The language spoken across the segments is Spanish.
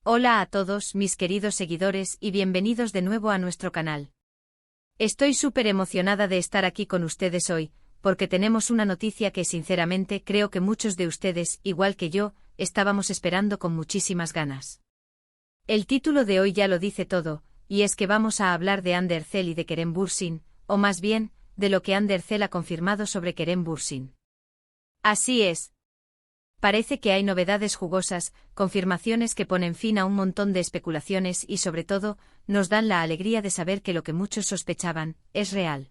Hola a todos mis queridos seguidores y bienvenidos de nuevo a nuestro canal. Estoy súper emocionada de estar aquí con ustedes hoy, porque tenemos una noticia que sinceramente creo que muchos de ustedes, igual que yo, estábamos esperando con muchísimas ganas. El título de hoy ya lo dice todo, y es que vamos a hablar de Ander Zel y de Kerem Bürsin, o más bien, de lo que Ander Zel ha confirmado sobre Kerem Bürsin. Así es. Parece que hay novedades jugosas, confirmaciones que ponen fin a un montón de especulaciones y sobre todo, nos dan la alegría de saber que lo que muchos sospechaban, es real.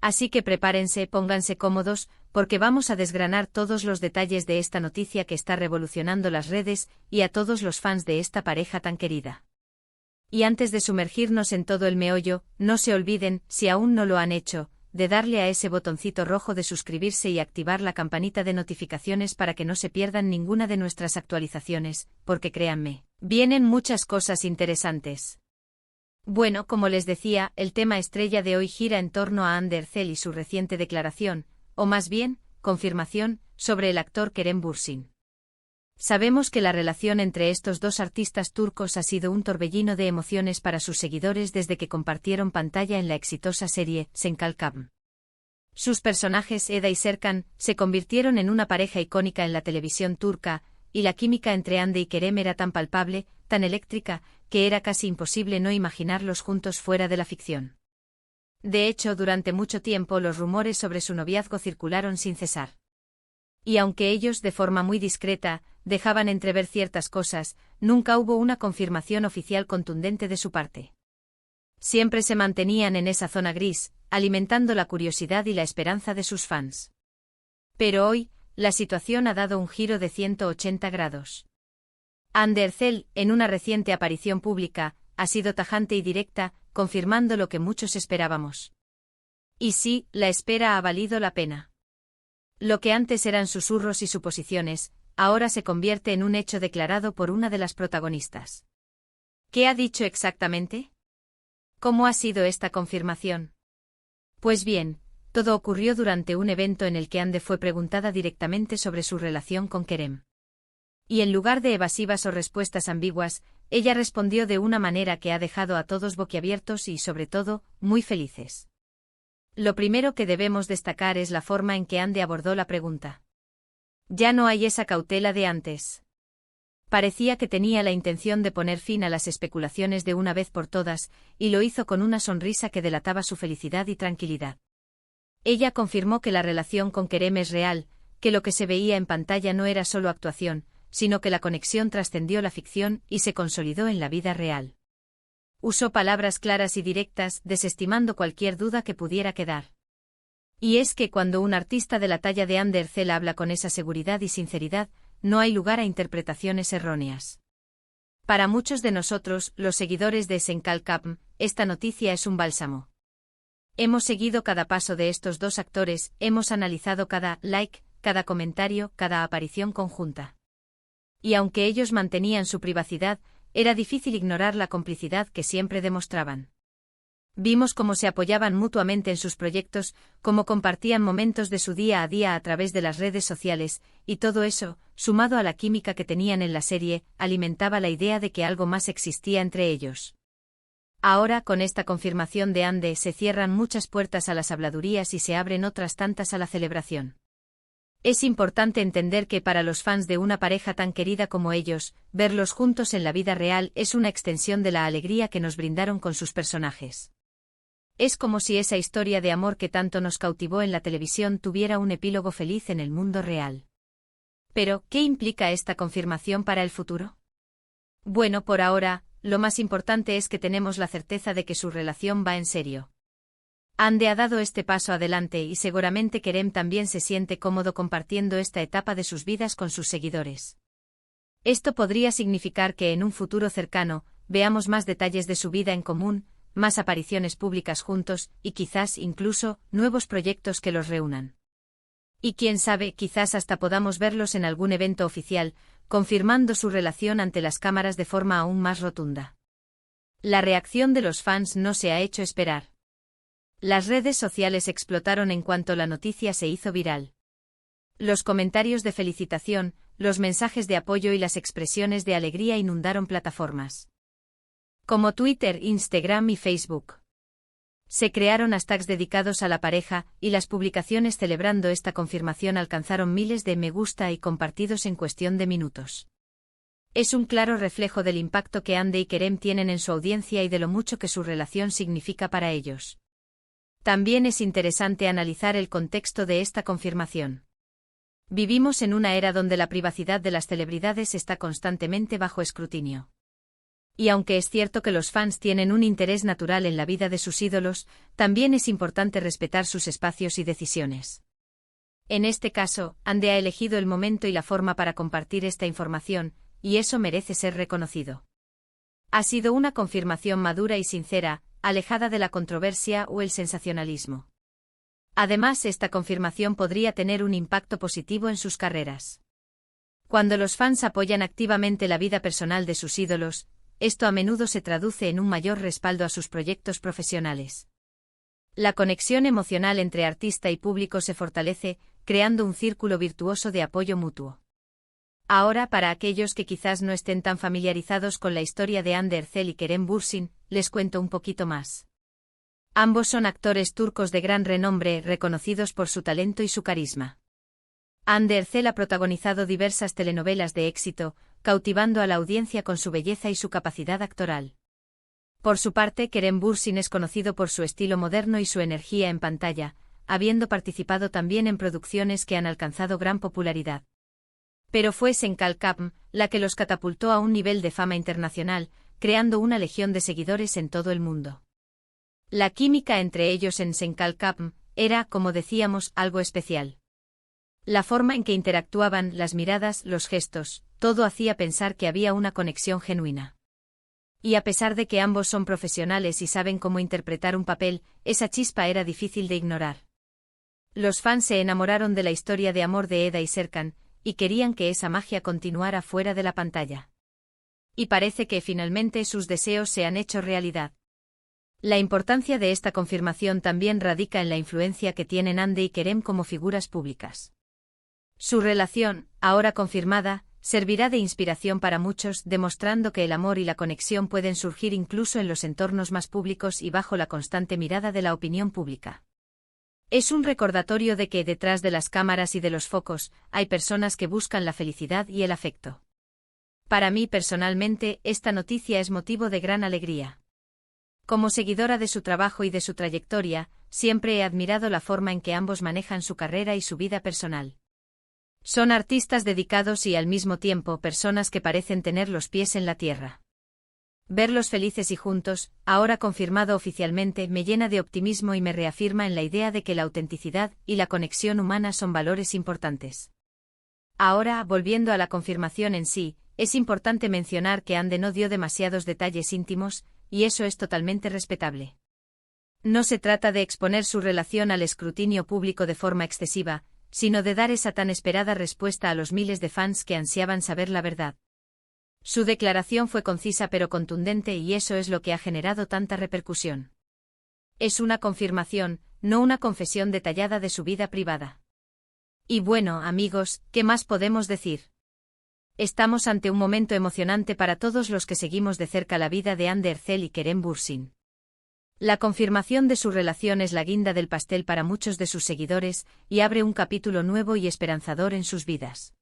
Así que prepárense, pónganse cómodos, porque vamos a desgranar todos los detalles de esta noticia que está revolucionando las redes y a todos los fans de esta pareja tan querida. Y antes de sumergirnos en todo el meollo, no se olviden, si aún no lo han hecho, de darle a ese botoncito rojo de suscribirse y activar la campanita de notificaciones para que no se pierdan ninguna de nuestras actualizaciones, porque créanme, vienen muchas cosas interesantes. Bueno, como les decía, el tema estrella de hoy gira en torno a Ander Zel y su reciente declaración, o más bien, confirmación, sobre el actor Kerem Bürsin. Sabemos que la relación entre estos dos artistas turcos ha sido un torbellino de emociones para sus seguidores desde que compartieron pantalla en la exitosa serie Senkalkam. Sus personajes Eda y Serkan se convirtieron en una pareja icónica en la televisión turca, y la química entre Hande y Kerem era tan palpable, tan eléctrica, que era casi imposible no imaginarlos juntos fuera de la ficción. De hecho, durante mucho tiempo los rumores sobre su noviazgo circularon sin cesar. Y aunque ellos, de forma muy discreta, dejaban entrever ciertas cosas, nunca hubo una confirmación oficial contundente de su parte. Siempre se mantenían en esa zona gris, alimentando la curiosidad y la esperanza de sus fans. Pero hoy, la situación ha dado un giro de 180 grados. Ander Zel, en una reciente aparición pública, ha sido tajante y directa, confirmando lo que muchos esperábamos. Y sí, la espera ha valido la pena. Lo que antes eran susurros y suposiciones, ahora se convierte en un hecho declarado por una de las protagonistas. ¿Qué ha dicho exactamente? ¿Cómo ha sido esta confirmación? Pues bien, todo ocurrió durante un evento en el que Hande fue preguntada directamente sobre su relación con Kerem. Y en lugar de evasivas o respuestas ambiguas, ella respondió de una manera que ha dejado a todos boquiabiertos y, sobre todo, muy felices. Lo primero que debemos destacar es la forma en que Hande abordó la pregunta. Ya no hay esa cautela de antes. Parecía que tenía la intención de poner fin a las especulaciones de una vez por todas, y lo hizo con una sonrisa que delataba su felicidad y tranquilidad. Ella confirmó que la relación con Kerem es real, que lo que se veía en pantalla no era solo actuación, sino que la conexión trascendió la ficción y se consolidó en la vida real. Usó palabras claras y directas, desestimando cualquier duda que pudiera quedar. Y es que cuando un artista de la talla de Ander Zel habla con esa seguridad y sinceridad, no hay lugar a interpretaciones erróneas. Para muchos de nosotros, los seguidores de Senkalkam, esta noticia es un bálsamo. Hemos seguido cada paso de estos dos actores, hemos analizado cada like, cada comentario, cada aparición conjunta. Y aunque ellos mantenían su privacidad, era difícil ignorar la complicidad que siempre demostraban. Vimos cómo se apoyaban mutuamente en sus proyectos, cómo compartían momentos de su día a día a través de las redes sociales, y todo eso, sumado a la química que tenían en la serie, alimentaba la idea de que algo más existía entre ellos. Ahora, con esta confirmación de Hande, se cierran muchas puertas a las habladurías y se abren otras tantas a la celebración. Es importante entender que para los fans de una pareja tan querida como ellos, verlos juntos en la vida real es una extensión de la alegría que nos brindaron con sus personajes. Es como si esa historia de amor que tanto nos cautivó en la televisión tuviera un epílogo feliz en el mundo real. Pero, ¿qué implica esta confirmación para el futuro? Bueno, por ahora, lo más importante es que tenemos la certeza de que su relación va en serio. Hande ha dado este paso adelante y seguramente Kerem también se siente cómodo compartiendo esta etapa de sus vidas con sus seguidores. Esto podría significar que en un futuro cercano, veamos más detalles de su vida en común, más apariciones públicas juntos, y quizás incluso, nuevos proyectos que los reúnan. Y quién sabe, quizás hasta podamos verlos en algún evento oficial, confirmando su relación ante las cámaras de forma aún más rotunda. La reacción de los fans no se ha hecho esperar. Las redes sociales explotaron en cuanto la noticia se hizo viral. Los comentarios de felicitación, los mensajes de apoyo y las expresiones de alegría inundaron plataformas como Twitter, Instagram y Facebook. Se crearon hashtags dedicados a la pareja, y las publicaciones celebrando esta confirmación alcanzaron miles de me gusta y compartidos en cuestión de minutos. Es un claro reflejo del impacto que Andy y Kerem tienen en su audiencia y de lo mucho que su relación significa para ellos. También es interesante analizar el contexto de esta confirmación. Vivimos en una era donde la privacidad de las celebridades está constantemente bajo escrutinio. Y aunque es cierto que los fans tienen un interés natural en la vida de sus ídolos, también es importante respetar sus espacios y decisiones. En este caso, Andy ha elegido el momento y la forma para compartir esta información, y eso merece ser reconocido. Ha sido una confirmación madura y sincera, alejada de la controversia o el sensacionalismo. Además, esta confirmación podría tener un impacto positivo en sus carreras. Cuando los fans apoyan activamente la vida personal de sus ídolos, esto a menudo se traduce en un mayor respaldo a sus proyectos profesionales. La conexión emocional entre artista y público se fortalece, creando un círculo virtuoso de apoyo mutuo. Ahora, para aquellos que quizás no estén tan familiarizados con la historia de Hande Erçel y Kerem Bürsin, les cuento un poquito más. Ambos son actores turcos de gran renombre, reconocidos por su talento y su carisma. Hande Erçel ha protagonizado diversas telenovelas de éxito, cautivando a la audiencia con su belleza y su capacidad actoral. Por su parte, Kerem Bürsin es conocido por su estilo moderno y su energía en pantalla, habiendo participado también en producciones que han alcanzado gran popularidad. Pero fue Senkal Kapm la que los catapultó a un nivel de fama internacional, creando una legión de seguidores en todo el mundo. La química entre ellos en Senkal Kapm era, como decíamos, algo especial. La forma en que interactuaban, las miradas, los gestos, todo hacía pensar que había una conexión genuina. Y a pesar de que ambos son profesionales y saben cómo interpretar un papel, esa chispa era difícil de ignorar. Los fans se enamoraron de la historia de amor de Eda y Serkan, y querían que esa magia continuara fuera de la pantalla. Y parece que finalmente sus deseos se han hecho realidad. La importancia de esta confirmación también radica en la influencia que tienen Hande y Kerem como figuras públicas. Su relación, ahora confirmada, servirá de inspiración para muchos, demostrando que el amor y la conexión pueden surgir incluso en los entornos más públicos y bajo la constante mirada de la opinión pública. Es un recordatorio de que detrás de las cámaras y de los focos, hay personas que buscan la felicidad y el afecto. Para mí personalmente, esta noticia es motivo de gran alegría. Como seguidora de su trabajo y de su trayectoria, siempre he admirado la forma en que ambos manejan su carrera y su vida personal. Son artistas dedicados y al mismo tiempo personas que parecen tener los pies en la tierra. Verlos felices y juntos, ahora confirmado oficialmente, me llena de optimismo y me reafirma en la idea de que la autenticidad y la conexión humana son valores importantes. Ahora, volviendo a la confirmación en sí, es importante mencionar que Hande no dio demasiados detalles íntimos, y eso es totalmente respetable. No se trata de exponer su relación al escrutinio público de forma excesiva, sino de dar esa tan esperada respuesta a los miles de fans que ansiaban saber la verdad. Su declaración fue concisa pero contundente y eso es lo que ha generado tanta repercusión. Es una confirmación, no una confesión detallada de su vida privada. Y bueno, amigos, ¿qué más podemos decir? Estamos ante un momento emocionante para todos los que seguimos de cerca la vida de Hande Erçel y Kerem Bürsin. La confirmación de su relación es la guinda del pastel para muchos de sus seguidores, y abre un capítulo nuevo y esperanzador en sus vidas.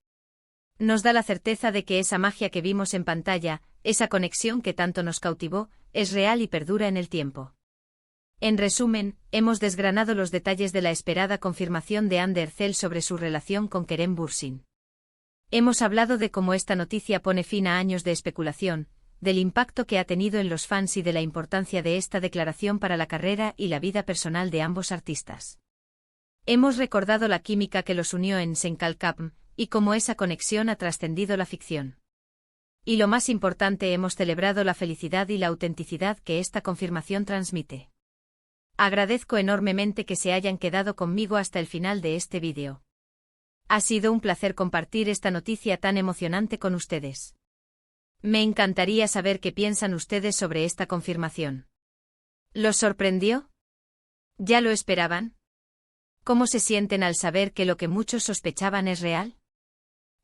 Nos da la certeza de que esa magia que vimos en pantalla, esa conexión que tanto nos cautivó, es real y perdura en el tiempo. En resumen, hemos desgranado los detalles de la esperada confirmación de Hande Erçel sobre su relación con Kerem Bürsin. Hemos hablado de cómo esta noticia pone fin a años de especulación, del impacto que ha tenido en los fans y de la importancia de esta declaración para la carrera y la vida personal de ambos artistas. Hemos recordado la química que los unió en Senkal Kapm, y cómo esa conexión ha trascendido la ficción. Y lo más importante, hemos celebrado la felicidad y la autenticidad que esta confirmación transmite. Agradezco enormemente que se hayan quedado conmigo hasta el final de este vídeo. Ha sido un placer compartir esta noticia tan emocionante con ustedes. Me encantaría saber qué piensan ustedes sobre esta confirmación. ¿Los sorprendió? ¿Ya lo esperaban? ¿Cómo se sienten al saber que lo que muchos sospechaban es real?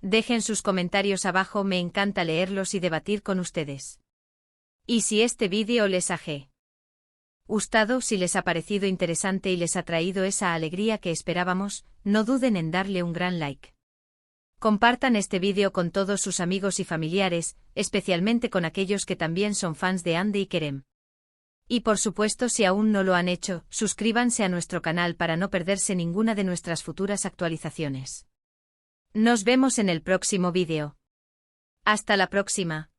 Dejen sus comentarios abajo, me encanta leerlos y debatir con ustedes. Y si este vídeo les ha gustado, si les ha parecido interesante y les ha traído esa alegría que esperábamos, no duden en darle un gran like. Compartan este vídeo con todos sus amigos y familiares, especialmente con aquellos que también son fans de Andy y Kerem. Y por supuesto, si aún no lo han hecho, suscríbanse a nuestro canal para no perderse ninguna de nuestras futuras actualizaciones. Nos vemos en el próximo vídeo. Hasta la próxima.